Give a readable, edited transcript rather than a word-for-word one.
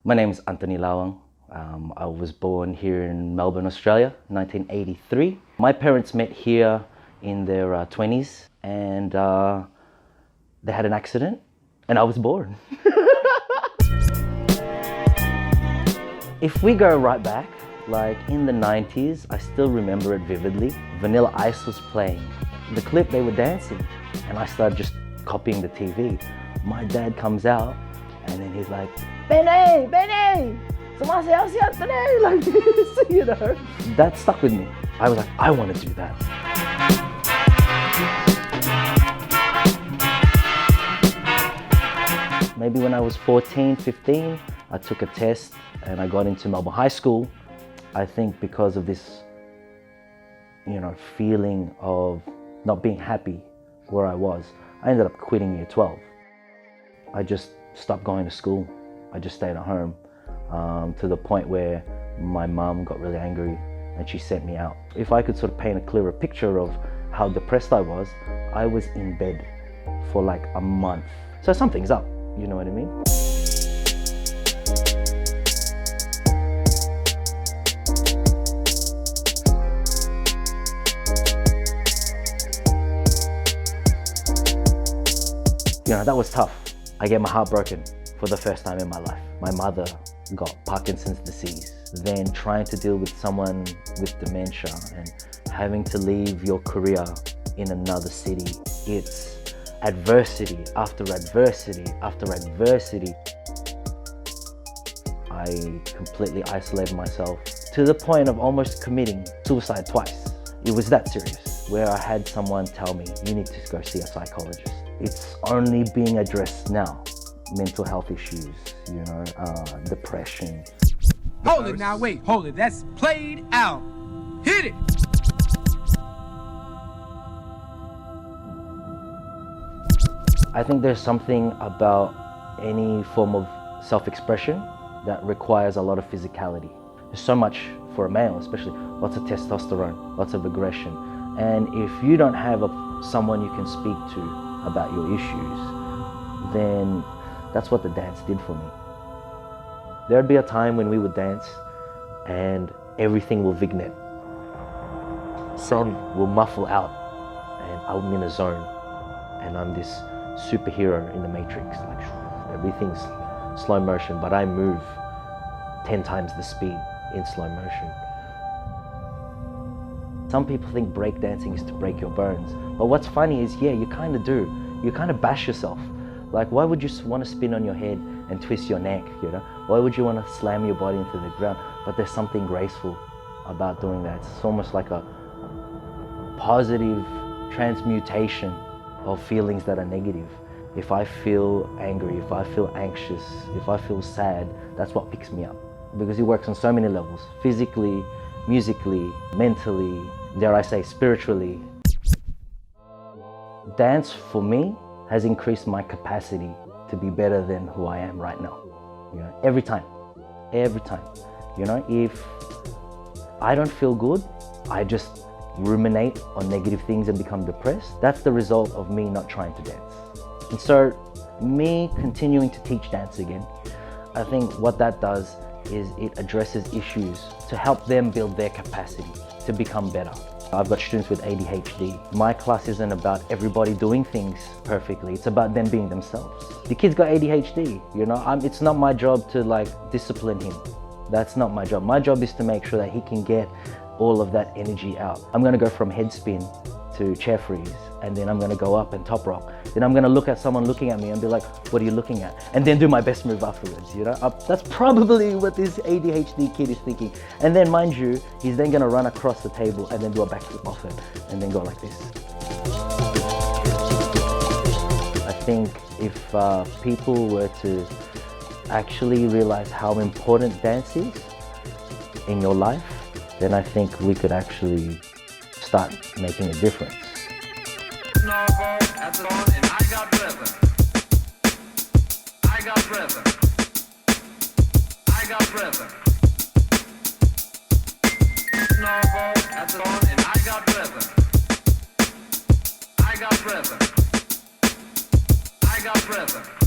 My name is Anthony Lawang. I was born here in Melbourne, Australia, 1983. My parents met here in their 20s and they had an accident and I was born. If we go right back, like in the 90s, I still remember it vividly. Vanilla Ice was playing. The clip, they were dancing and I started just copying the TV. My dad comes out and then he's like, Benny, Benny, sumasayaw today, like this, you know. That stuck with me. I was like, I want to do that. Maybe when I was 14, 15, I took a test and I got into Melbourne High School. I think because of this, feeling of not being happy where I was, I ended up quitting year 12. I just stopped going to school. I just stayed at home to the point where my mum got really angry and she sent me out. If I could sort of paint a clearer picture of how depressed I was in bed for like a month. So something's up, you know what I mean? That was tough. I get my heart broken for the first time in my life. My mother got Parkinson's disease. Then trying to deal with someone with dementia and having to leave your career in another city. It's adversity after adversity after adversity. I completely isolated myself to the point of almost committing suicide twice. It was that serious, where I had someone tell me, you need to go see a psychologist. It's only being addressed now. Mental health issues, depression. Hold it now, wait, hold it. That's played out. Hit it! I think there's something about any form of self-expression that requires a lot of physicality. There's so much for a male, especially lots of testosterone, lots of aggression. And if you don't have someone you can speak to about your issues, then that's what the dance did for me. There'd be a time when we would dance and everything will vignette. Sun will muffle out and I'm in a zone and I'm this superhero in the Matrix. Like everything's slow motion, but I move 10 times the speed in slow motion. Some people think breakdancing is to break your bones. But what's funny is, yeah, you kind of do. You kind of bash yourself. Like, why would you want to spin on your head and twist your neck, Why would you want to slam your body into the ground? But there's something graceful about doing that. It's almost like a positive transmutation of feelings that are negative. If I feel angry, if I feel anxious, if I feel sad, that's what picks me up. Because it works on so many levels, physically, musically, mentally, dare I say spiritually. Dance for me has increased my capacity to be better than who I am right now. Every time. If I don't feel good, I just ruminate on negative things and become depressed. That's the result of me not trying to dance. And so me continuing to teach dance again, I think what that does is it addresses issues to help them build their capacity to become better. I've got students with ADHD. My class isn't about everybody doing things perfectly. It's about them being themselves. The kid's got ADHD, it's not my job to discipline him. That's not my job. My job is to make sure that he can get all of that energy out. I'm gonna go from head spin to chair freeze, and then I'm gonna go up and top rock. Then I'm gonna look at someone looking at me and be like, what are you looking at? And then do my best move afterwards, That's probably what this ADHD kid is thinking. And then mind you, he's then gonna run across the table and then do a backflip off it, and then go like this. I think if people were to actually realize how important dance is in your life, then I think we could actually start making a difference. I got rhythm.